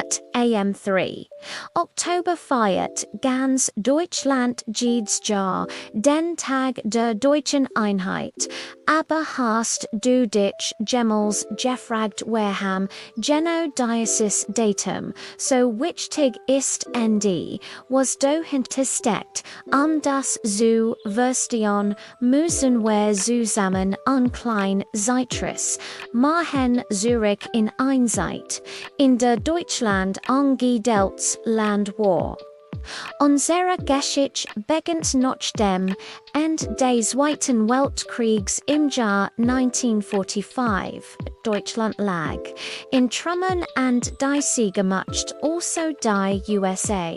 feiert, AM3. Oktober feiert ganz Deutschland jedes Jahr den Tag der Deutschen Einheit. Aber hast du dich jemals gefragt warum genau dieses Datum so wichtig ist und was dahinter steckt, das zu verstehen müssen wir zusammen ein klein Zeitreise machen zurück in Einheit, in der Deutschland angedeltes Land war. Unsere Geschichte beginnt nach dem Ende des Zweiten Weltkriegs im Jahr 1945. Deutschland lag in Trümmern und die Sieger macht also die USA.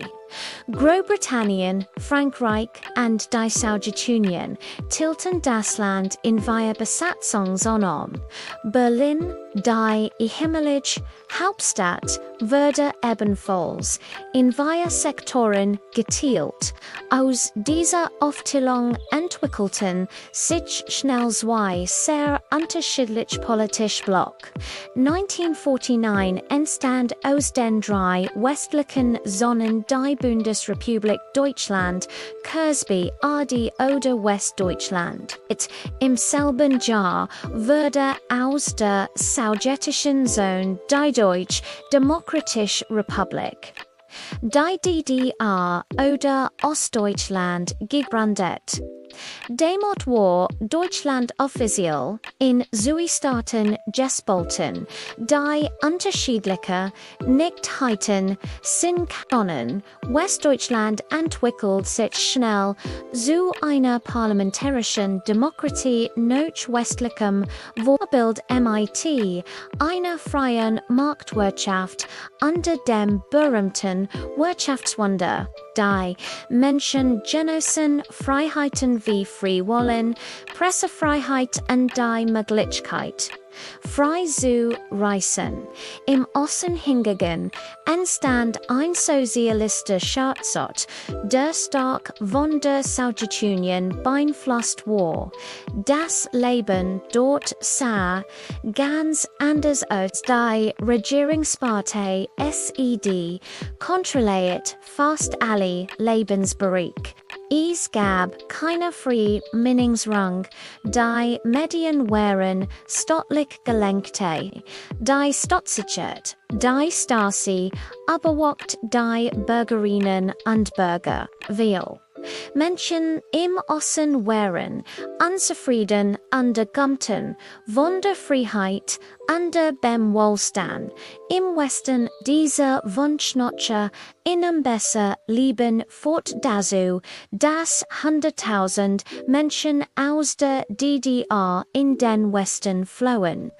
Großbritannien, Frankreich und die Sowjetunion tilten das Land in vier Besatzungszonen. Berlin, die ehemalige Hauptstadt, wurde ebenfalls in vier Sektoren geteilt. Aus dieser Aufteilung entwickelten sich schnell zwei sehr unterschiedliche politische Blöcke. 1949 entstand aus den drei westlichen Zonen die Bundesrepublik Deutschland, Kurzbe AD oder Westdeutschland. Im selben Jahr wurde aus der sowjetischen Zone die Deutsch-Demokratische Republik, die DDR oder Ostdeutschland gegründet. Damit war Deutschland offiziell in Südstaaten gespalten, die unterschiedliche Nichtheiten sind können. Westdeutschland entwickelt sich schnell zu einer parlamentarischen Demokratie nach westlichem Vorbild MIT, einer freien Marktwirtschaft unter dem berühmten Wirtschaftswunder. Die Menschen genossen Freiheiten wie Freiwillen, Pressefreiheit und die Möglichkeit, frei zu reisen. Im Osten hingegen entstand ein sozialistischer Staat, der stark von der Sowjetunion beeinflusst war. Das Leben dort sah ganz anders aus. Die Regierungspartei SED kontrolliert fast alle Lebensbereiche. Es gab keine freie Meinungsrang, die Medien waren staatlich gelenkt, die Staatssicherheit, die Stasi überwacht die Bürgerinnen und Bürger. Weil Menschen im Osten waren unzufrieden und gammten von der Freiheit und dem Wohlstand. Im Westen dieser Wunsch nach einem besseren Leben fort dazu, dass 100.000 Menschen aus der DDR in den Westen flohen.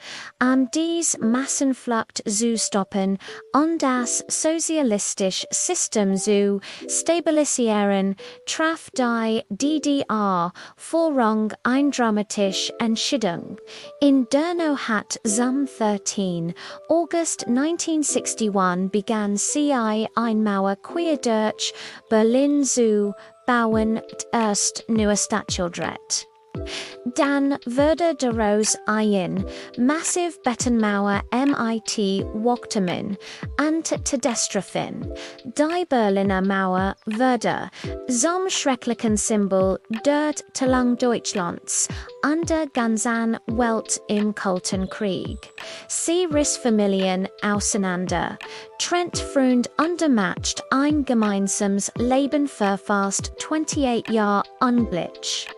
Dies Massenflucht zu stoppen und das sozialistische System zu stabilisieren, traf die DDR Vorrang eine dramatische Entscheidung. In der Nacht am 13. August 1961 begann sie eine Mauer quer durch Berlin zu bauen, erst nur Stadtschildret. Dann wurde daraus eine massive Betonmauer MIT Wachturmen und Todesstrophen. Die Berliner Mauer wurde zum schrecklichen Symbol der Teilung Deutschlands und der ganzen Welt im Kalten Krieg. Sie riss Familien auseinander, trennt Freund und macht ein gemeinsames Leben für fast 28 Jahre unglücklich.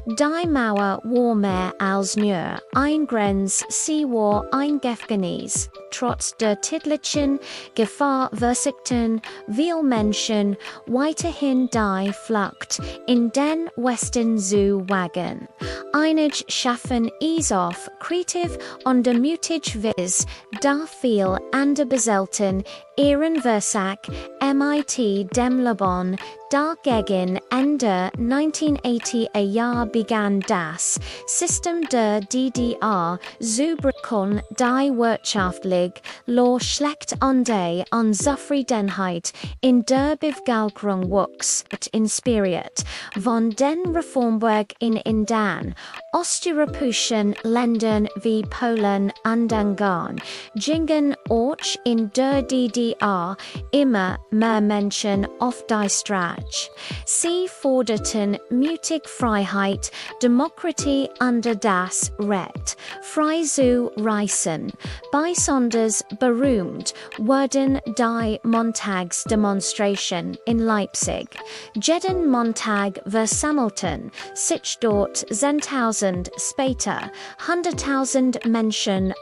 Die Mauer war mehr als nur ein Grenz, sie war ein Gefängnis. Trotz der täglichen Gefahr versuchten viele Menschen weiterhin die Flucht in den Westen zu wagen. Einige schaffen es auf, kreativ und mutig wies, da viel andere beselten ihren Versuch MIT dem Leben Dagegen Ende 1980er Jahr begann das System der DDR Zubrückung die wirtschaftlich lo schlecht und Unzufriedenheit in der Bevölkerung wuchs, inspiriert von den Reformwerk in den osteuropäischen Ländern wie Polen und Ungarn, gingen auch in der DDR immer mehr Menschen auf die Straße. Sie forderten mutig Freiheit, Demokratie und das Recht, frei zu reisen. Besonders berühmt wurden die Montagsdemonstration in Leipzig. Jeden Montag versammelten sich dort 10.000, später 100.000 Menschen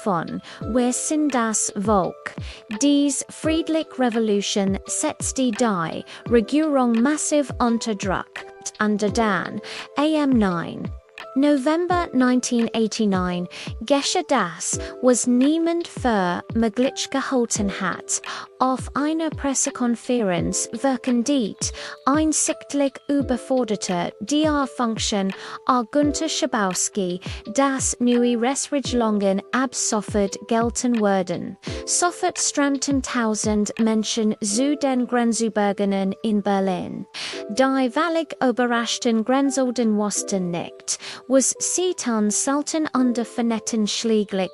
von wir sind das Volk. Dies friedliche Revolution setzte die Regierung massiv unter Druck. Under Dan, AM9. November 1989 geschah das, was niemand für möglich gehalten hat. Auf einer Pressekonferenz wirken die einsichtlich überforderte DR-Funktion Günther Schabowski, dass neue Rechtsregelungen ab sofort gelten würden. Sofort strömten 1000 Menschen zu den Grenzübergängen in Berlin. Die völlig überraschten Grenzolden wussten nicht, was sie tun sollten und vernetten schließlich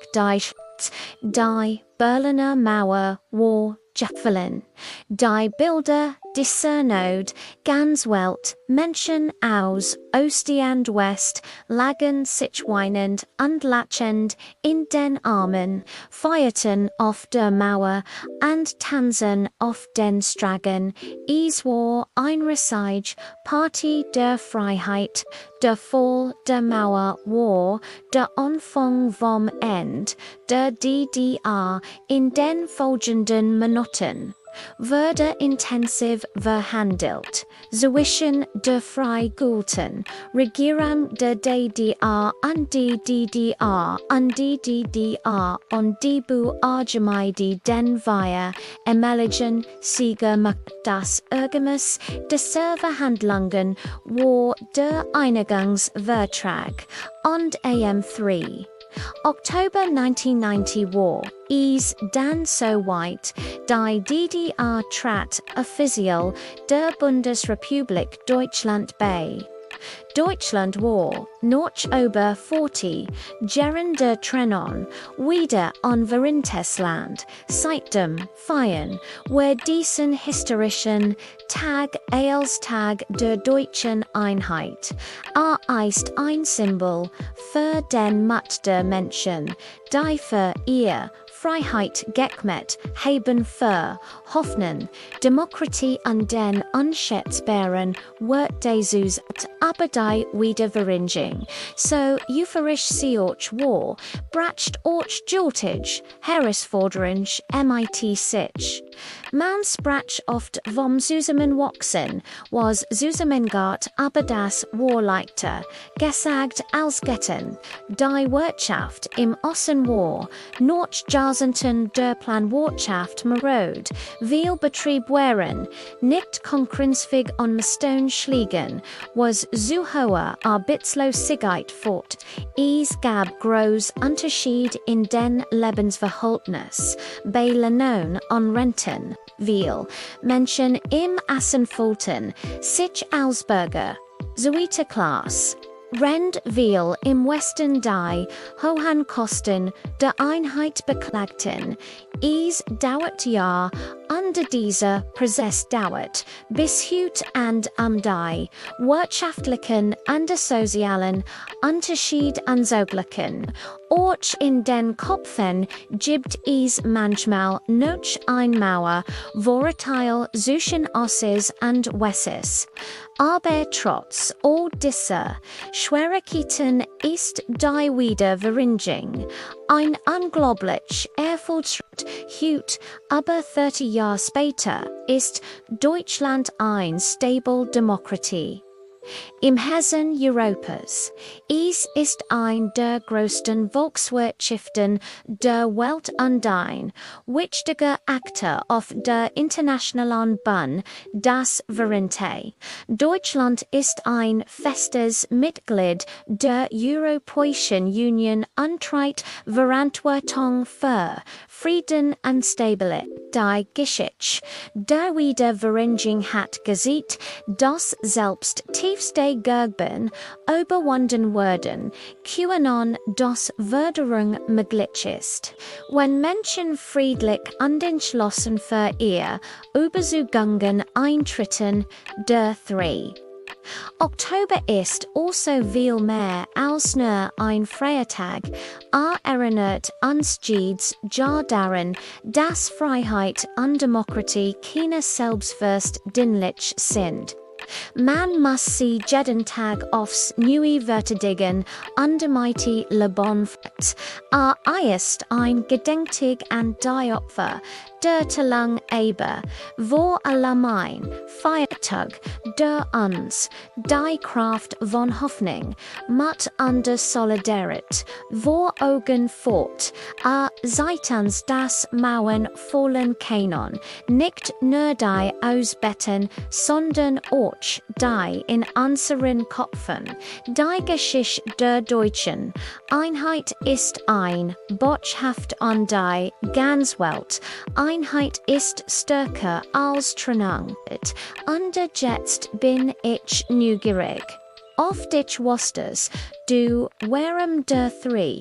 die Berliner Mauer war gefallen. Die Bilder discernot ganz Welt, Menschen aus Ost und West lagen sich weinend und lachend in den Armen, feierten auf der Mauer und tanzen auf den Straßen. Es war eine Party der Freiheit. Der Fall der Mauer war der Anfang vom Ende der DDR in den folgenden Minuten. Wurde intensiv verhandelt zwischen der Freigulten, Regierung der DDR und die DDR und die DDR und die Bearbeiter den wir ermöglichen Sieger macht das Ergebnis dieser Verhandlungen war der Einigungsvertrag und AM3. Oktober 1990 war es dann so weit, die DDR trat offiziell der Bundesrepublik Deutschland bei. Deutschland war, noch über 40 Jahren der Trennung, wieder ein vereintes Land. Seit dem Feiern wir diesen historischen Tag als Tag der Deutschen Einheit. Ist ein Symbol für den Mut der Menschen, die für ihr Freiheit gekämpft haben für Hoffnung, Demokratie und den unschätzbaren Wert Jesus, aber die Wiedervereinigung. So euphorisch sie auch war, bracht auch gültig Herausforderung mit sich. Man sprach oft vom Zusammenwachsen, was zusammengart, aber das war leichter gesagt als getan. Die Wirtschaft im Osten war noch jasenten der Planwirtschaft marod, viel Betrieb waren nicht konkurrenzfähig und mussten schliegen, was zu hohe Arbeitslosigkeit fort. Es gab groß Unterschied in den Lebensverhältnis bei Lohn und Renten. Viel Menschen im Essen fühlten sich als Bürger, zweite Klasse. Rend viel im Westen die hohen Kosten der Einheit beklagten. Es dauert Jahr und dieser Prozess dauert bis heute und die wirtschaftlichen und sozialen Unterschied anzugleichen. Auch in den Köpfen gibt es manchmal noch eine Mauer, Vorurteil zwischen Ossis und Wessis. Aber trotz all dieser Schwierigkeiten ist die Wiedervereinigung ein unglaublich Erfolgsschritt. Heute, aber 30 Jahre später, ist Deutschland eine stable Demokratie. Im Hessen Europas. Ist ein der größten Volkswirtschaften der Welt und ein wichtiger Akteur auf der internationalen Bühne, das Vereinte. Deutschland ist ein festes Mitglied der Europäischen Union und trägt Verantwortung für Frieden und Stabilität. Die Geschichte der Wiedervereinigung hat gesehen, dass selbst tiefste Gräben überwunden wurden, QAnon das Förderung möglich ist. Wenn Menschen friedlich und entschlossen für ihr Überzeugungen eintreten, der 3. Oktober ist also viel mehr als nur ein Feiertag. Erinnert uns jedes Jahr daran, dass Freiheit und Demokratie keine selbstverständlich sind. Man muss sie jeden Tag aufs Neue verteidigen und damit Leben führt. Ist ein Gedenktag an die Opfer der Teilung wo allein Feiertag der uns die Kraft von Hoffnung mit und der Solidarität vor Augen fort, seitens das Mauern fallen können, nicht nur die ausbetten, sondern auch die in unseren Köpfen. Die Geschichte der Deutschen Einheit ist ein Botschaft an die ganze Welt. Einheit ist stärker als Trennung. Und jetzt bin ich neugierig. Auf dich wusstest du, warum der 3.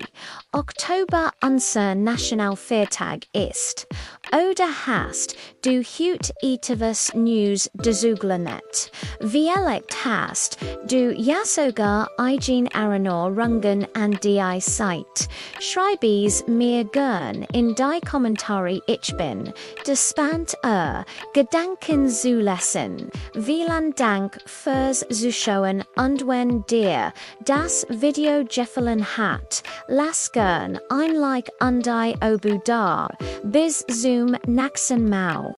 Oktober unser Nationalfeiertag ist? Oder hast du heute etwas News dazugelernt? Vielleicht hast du ja sogar eigen Erinnerungen an die Zeit. Schreib es mir gern in die Kommentare. Ich bin gespannt, Gedanken zu lesen. Vielen Dank fürs Zuschauen und wenn dir das Video gefallen hat, lass gern ein Like und ein Abo da. Bis zum nächsten Mal.